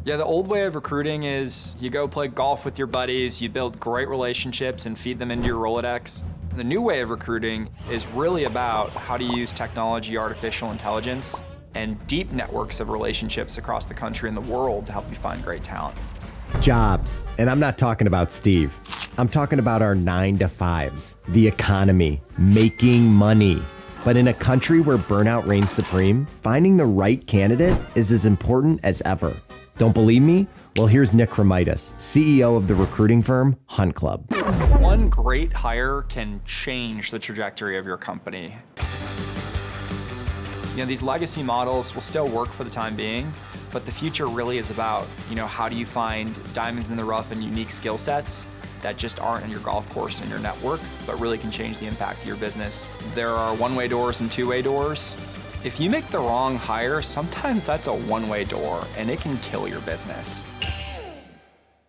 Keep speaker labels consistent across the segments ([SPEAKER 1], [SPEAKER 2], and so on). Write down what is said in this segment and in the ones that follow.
[SPEAKER 1] Yeah, the old way of recruiting is you go play golf with your buddies, you build great relationships and feed them into your Rolodex. The new way of recruiting is really about how to use technology, artificial intelligence, and deep networks of relationships across the country and the world to help you find great talent.
[SPEAKER 2] Jobs, and I'm not talking about Steve. I'm talking about our 9-to-5s, the economy, making money. But in a country where burnout reigns supreme, finding the right candidate is as important as ever. Don't believe me? Well, here's Nick Cromydas, CEO of the recruiting firm Hunt Club.
[SPEAKER 1] One great hire can change the trajectory of your company. These legacy models will still work for the time being, but the future really is about, how do you find diamonds in the rough and unique skill sets that just aren't in your golf course and your network, but really can change the impact of your business. There are one-way doors and two-way doors. If you make the wrong hire, sometimes that's a one-way door and it can kill your business.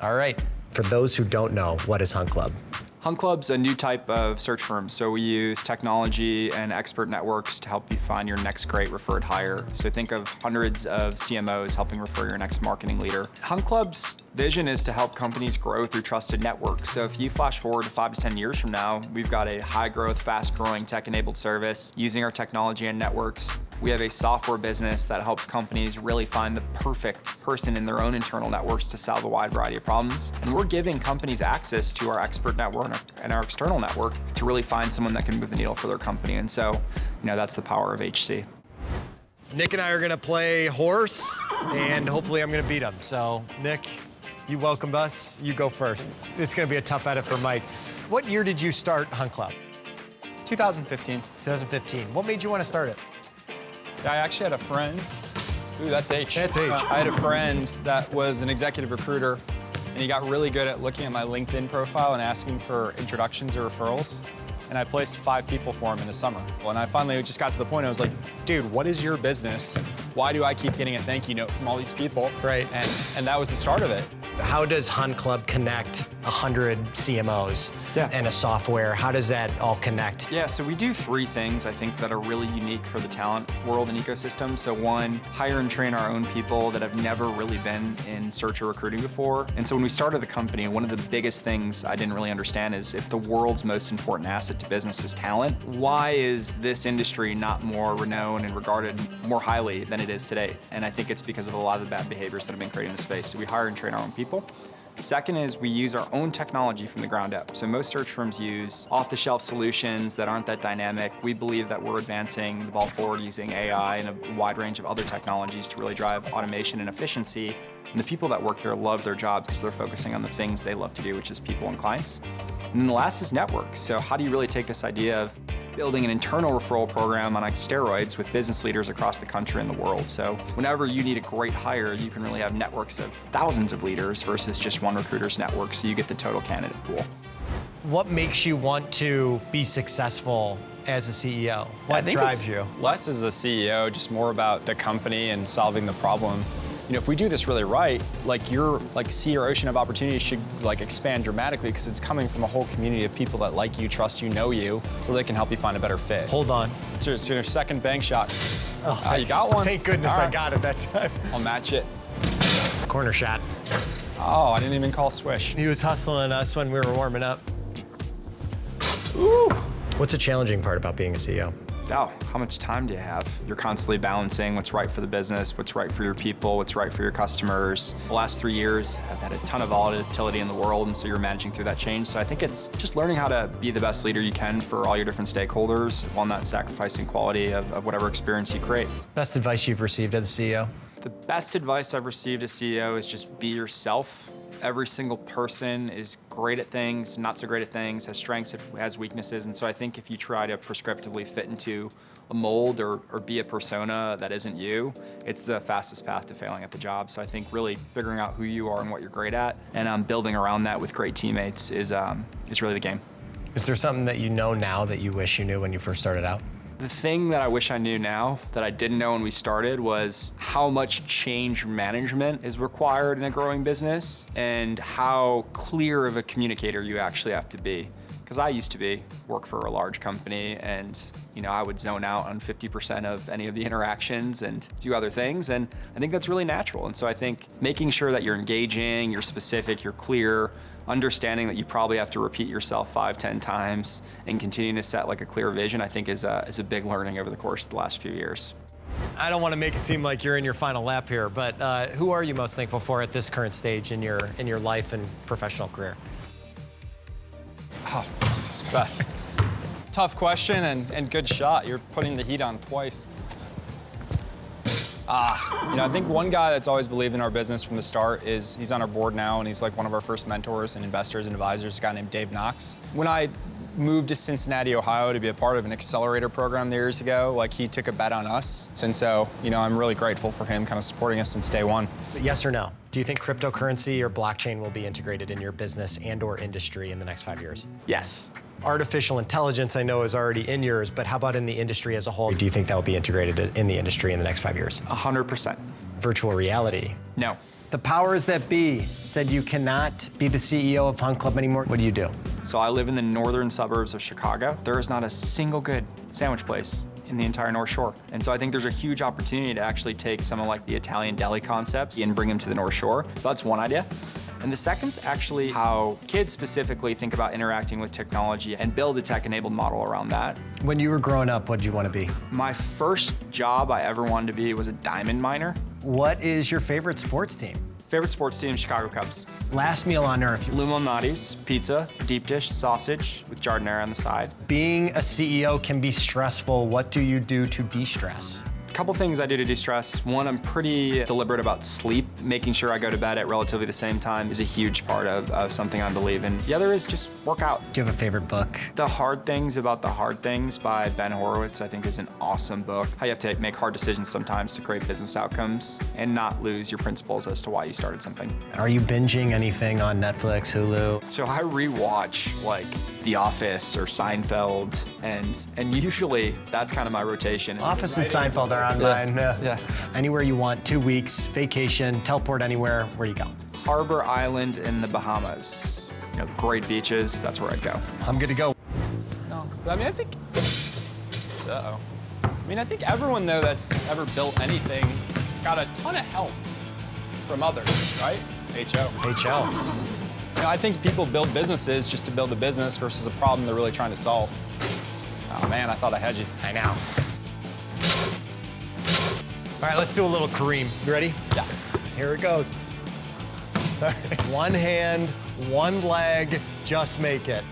[SPEAKER 3] All right, for those who don't know, what is Hunt Club?
[SPEAKER 1] Hunt Club's a new type of search firm, so we use technology and expert networks to help you find your next great referred hire. So think of hundreds of CMOs helping refer your next marketing leader. Hunt Club's vision is to help companies grow through trusted networks. So if you flash forward to 5 to 10 years from now, we've got a high growth, fast growing tech-enabled service using our technology and networks. We have a software business that helps companies really find the perfect person in their own internal networks to solve a wide variety of problems. And we're giving companies access to our expert network and our external network to really find someone that can move the needle for their company. And so, that's the power of HC.
[SPEAKER 3] Nick and I are gonna play horse, and hopefully I'm gonna beat him. So, Nick, you welcomed us, you go first. This is gonna be a tough edit for Mike. What year did you start Hunt Club?
[SPEAKER 4] 2015.
[SPEAKER 3] 2015. What made you want to start it?
[SPEAKER 4] I actually had a friend. Ooh, that's H.
[SPEAKER 3] That's H.
[SPEAKER 4] I had a friend that was an executive recruiter, and he got really good at looking at my LinkedIn profile and asking for introductions or referrals. And I placed 5 people for him in the summer. And I finally just got to the point, I was like, dude, what is your business? Why do I keep getting a thank you note from all these people?
[SPEAKER 3] Right.
[SPEAKER 4] And that was the start of it.
[SPEAKER 3] How does Hunt Club connect 100 CMOs and a software? How does that all connect?
[SPEAKER 1] Yeah, so we do 3 things I think that are really unique for the talent world and ecosystem. So 1, hire and train our own people that have never really been in search or recruiting before. And so when we started the company, one of the biggest things I didn't really understand is if the world's most important asset to business is talent, why is this industry not more renowned and regarded more highly than it is today? And I think it's because of a lot of the bad behaviors that have been created in the space. So we hire and train our own people. Second is we use our own technology from the ground up. So most search firms use off-the-shelf solutions that aren't that dynamic. We believe that we're advancing the ball forward using AI and a wide range of other technologies to really drive automation and efficiency. And the people that work here love their job because they're focusing on the things they love to do, which is people and clients. And then the last is networks. So how do you really take this idea of building an internal referral program on steroids with business leaders across the country and the world? So whenever you need a great hire, you can really have networks of thousands of leaders versus just one recruiter's network, so you get the total candidate pool.
[SPEAKER 3] What makes you want to be successful as a CEO? What drives you?
[SPEAKER 4] Less as a CEO, just more about the company and solving the problem. If we do this really right, your sea or ocean of opportunities should expand dramatically because it's coming from a whole community of people that like you, trust you, know you, so they can help you find a better fit.
[SPEAKER 3] Hold on.
[SPEAKER 4] It's your second bank shot. You got one.
[SPEAKER 3] Thank goodness
[SPEAKER 4] All right.
[SPEAKER 3] I got it that time.
[SPEAKER 4] I'll match it.
[SPEAKER 3] Corner shot.
[SPEAKER 4] Oh, I didn't even call swish.
[SPEAKER 3] He was hustling us when we were warming up.
[SPEAKER 4] Ooh.
[SPEAKER 3] What's the challenging part about being a CEO?
[SPEAKER 1] Oh, how much time do you have? You're constantly balancing what's right for the business, what's right for your people, what's right for your customers. The last 3 years have had a ton of volatility in the world, and so you're managing through that change. So I think it's just learning how to be the best leader you can for all your different stakeholders while not sacrificing quality of whatever experience you create.
[SPEAKER 3] Best advice you've received as a CEO?
[SPEAKER 1] The best advice I've received as CEO is just be yourself. Every single person is great at things, not so great at things, has strengths, has weaknesses. And so I think if you try to prescriptively fit into a mold or be a persona that isn't you, it's the fastest path to failing at the job. So I think really figuring out who you are and what you're great at and building around that with great teammates is really the game.
[SPEAKER 3] Is there something that you know now that you wish you knew when you first started out?
[SPEAKER 1] The thing that I wish I knew now that I didn't know when we started was how much change management is required in a growing business and how clear of a communicator you actually have to be. because I used to work for a large company, and I would zone out on 50% of any of the interactions and do other things, and I think that's really natural. And so I think making sure that you're engaging, you're specific, you're clear, understanding that you probably have to repeat yourself 5-10 times and continuing to set like a clear vision, I think is a big learning over the course of the last few years.
[SPEAKER 3] I don't want to make it seem like you're in your final lap here, but who are you most thankful for at this current stage in your life and professional career?
[SPEAKER 4] Oh, that's tough question and good shot. You're putting the heat on twice. I think one guy that's always believed in our business from the start he's on our board now, and he's like one of our first mentors and investors and advisors, a guy named Dave Knox. When I moved to Cincinnati, Ohio to be a part of an accelerator program years ago, like he took a bet on us. And so, I'm really grateful for him kind of supporting us since day one.
[SPEAKER 3] Yes or no? Do you think cryptocurrency or blockchain will be integrated in your business and or industry in the next 5 years?
[SPEAKER 1] Yes.
[SPEAKER 3] Artificial intelligence, I know, is already in yours, but how about in the industry as a whole? Do you think that will be integrated in the industry in the next 5 years?
[SPEAKER 1] 100%.
[SPEAKER 3] Virtual reality?
[SPEAKER 1] No.
[SPEAKER 3] The powers that be said you cannot be the CEO of Hunt Club anymore. What do you do?
[SPEAKER 1] So I live in the northern suburbs of Chicago. There is not a single good sandwich place in the entire North Shore. And so I think there's a huge opportunity to actually take some of like the Italian deli concepts and bring them to the North Shore. So that's one idea. And the second's actually how kids specifically think about interacting with technology and build a tech-enabled model around that.
[SPEAKER 3] When you were growing up, what did you want to be?
[SPEAKER 1] My first job I ever wanted to be was a diamond miner.
[SPEAKER 3] What is your favorite sports team?
[SPEAKER 1] Favorite sports team, Chicago Cubs.
[SPEAKER 3] Last meal on earth.
[SPEAKER 1] Lumalnati's, pizza, deep dish, sausage with giardiniera on the side.
[SPEAKER 3] Being a CEO can be stressful. What do you do to de-stress?
[SPEAKER 1] A couple things I do to de-stress. One, I'm pretty deliberate about sleep. Making sure I go to bed at relatively the same time is a huge part of something I believe in. The other is just work out.
[SPEAKER 3] Do you have a favorite book?
[SPEAKER 1] The Hard Things About the Hard Things by Ben Horowitz, I think, is an awesome book. How you have to make hard decisions sometimes to create business outcomes and not lose your principles as to why you started something.
[SPEAKER 3] Are you binging anything on Netflix, Hulu?
[SPEAKER 1] So I rewatch like The Office or Seinfeld, and usually that's kind of my rotation.
[SPEAKER 3] Office and Seinfeld are on mine.
[SPEAKER 1] Yeah.
[SPEAKER 3] Anywhere you want, 2 weeks, vacation, teleport anywhere, where you go?
[SPEAKER 1] Harbor Island in the Bahamas. Great beaches, that's where I'd go.
[SPEAKER 3] I'm good to go.
[SPEAKER 4] No, but I think, I think everyone though that's ever built anything got a ton of help from others, right?
[SPEAKER 3] HL.
[SPEAKER 4] I think people build businesses just to build a business versus a problem they're really trying to solve. Oh man, I thought I had you.
[SPEAKER 3] I know. All right, let's do a little Kareem. You ready?
[SPEAKER 4] Yeah.
[SPEAKER 3] Here it goes. All right. One hand, one leg, just make it.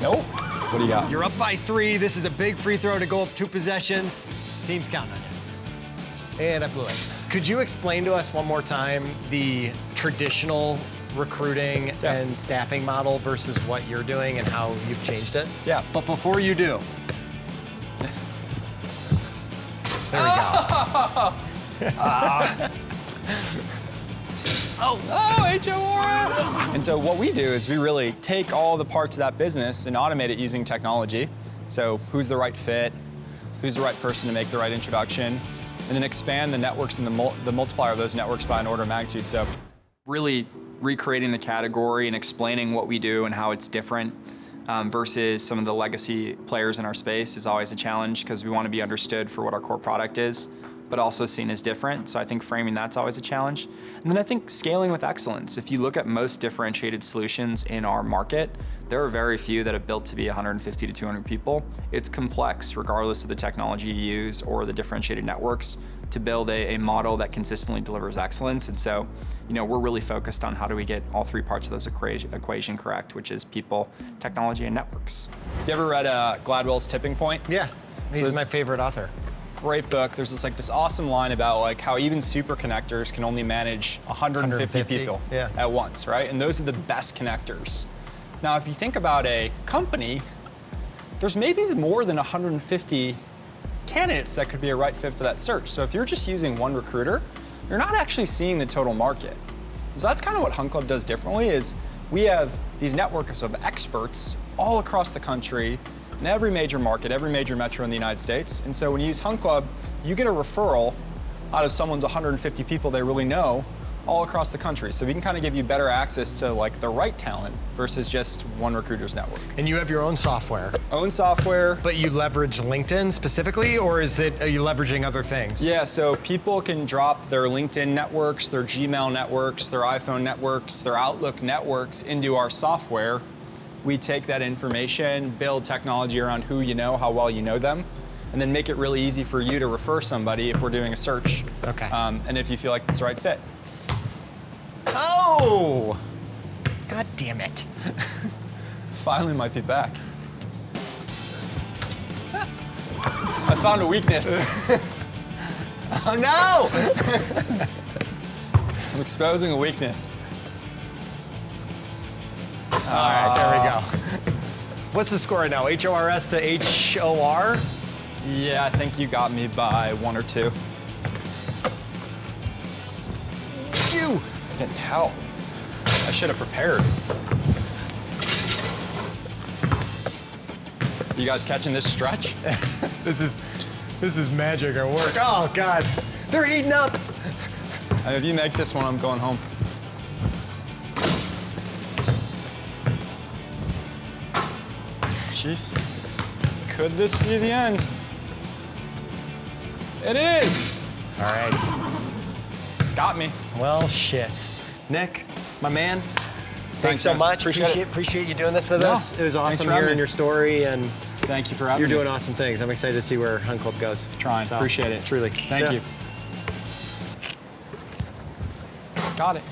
[SPEAKER 4] Nope. What do you got?
[SPEAKER 3] You're up by 3. This is a big free throw to go up 2 possessions. Team's counting on you. And I blew it. Could you explain to us one more time the traditional recruiting and staffing model versus what you're doing and how you've changed it?
[SPEAKER 4] Yeah.
[SPEAKER 3] But before you do, there we go.
[SPEAKER 4] Oh, HORS! And so what we do is we really take all the parts of that business and automate it using technology. So who's the right fit, who's the right person to make the right introduction, and then expand the networks and the multiplier of those networks by an order of magnitude. So
[SPEAKER 1] really recreating the category and explaining what we do and how it's different versus some of the legacy players in our space is always a challenge because we want to be understood for what our core product is, but also seen as different. So I think framing that's always a challenge. And then I think scaling with excellence. If you look at most differentiated solutions in our market, there are very few that have built to be 150 to 200 people. It's complex, regardless of the technology you use or the differentiated networks, to build a model that consistently delivers excellence. And so, we're really focused on how do we get all 3 parts of those equation correct, which is people, technology, and networks.
[SPEAKER 4] Have you ever read Gladwell's Tipping Point?
[SPEAKER 3] Yeah, he's my favorite author.
[SPEAKER 4] Great book. There's this awesome line about how even super connectors can only manage 150 people at once, right? And those are the best connectors. Now, if you think about a company, there's maybe more than 150 candidates that could be a right fit for that search. So if you're just using one recruiter, you're not actually seeing the total market. So that's kind of what Hunt Club does differently is we have these networks of experts all across the country in every major market, every major metro in the United States. And so when you use Hunt Club, you get a referral out of someone's 150 people they really know all across the country. So we can kind of give you better access to like the right talent versus just one recruiter's network.
[SPEAKER 3] And you have your own software.
[SPEAKER 4] Own software.
[SPEAKER 3] But you leverage LinkedIn specifically, or are you leveraging other things?
[SPEAKER 4] Yeah, so people can drop their LinkedIn networks, their Gmail networks, their iPhone networks, their Outlook networks into our software. We take that information, build technology around who you know, how well you know them, and then make it really easy for you to refer somebody if we're doing a search.
[SPEAKER 3] Okay.
[SPEAKER 4] And if you feel like it's the right fit.
[SPEAKER 3] Oh! God damn it.
[SPEAKER 4] Finally might be back. I found a weakness.
[SPEAKER 3] Oh no!
[SPEAKER 4] I'm exposing a weakness.
[SPEAKER 3] All right, there we go. What's the score right now? HORS to HOR?
[SPEAKER 4] Yeah, I think you got me by 1 or 2.
[SPEAKER 3] You!
[SPEAKER 4] I didn't tell. I should have prepared. You guys catching this stretch?
[SPEAKER 3] This is magic at work. Oh God, they're heating up.
[SPEAKER 4] And if you make this one, I'm going home. Jeez. Could this be the end? It is.
[SPEAKER 3] All right.
[SPEAKER 4] Got me.
[SPEAKER 3] Well, shit. Nick, my man, thanks so
[SPEAKER 4] man.
[SPEAKER 3] much.
[SPEAKER 4] Appreciate it.
[SPEAKER 3] Appreciate you doing this with
[SPEAKER 4] No,
[SPEAKER 3] us. It was
[SPEAKER 4] thanks
[SPEAKER 3] awesome
[SPEAKER 4] for having
[SPEAKER 3] hearing
[SPEAKER 4] me.
[SPEAKER 3] your story, and
[SPEAKER 4] Thank you for having
[SPEAKER 3] you're
[SPEAKER 4] me.
[SPEAKER 3] doing awesome things. I'm excited to see where Hunt Club goes.
[SPEAKER 4] Trying.
[SPEAKER 3] So,
[SPEAKER 4] Appreciate it.
[SPEAKER 3] Truly.
[SPEAKER 4] Thank
[SPEAKER 3] Yeah.
[SPEAKER 4] you. Got it.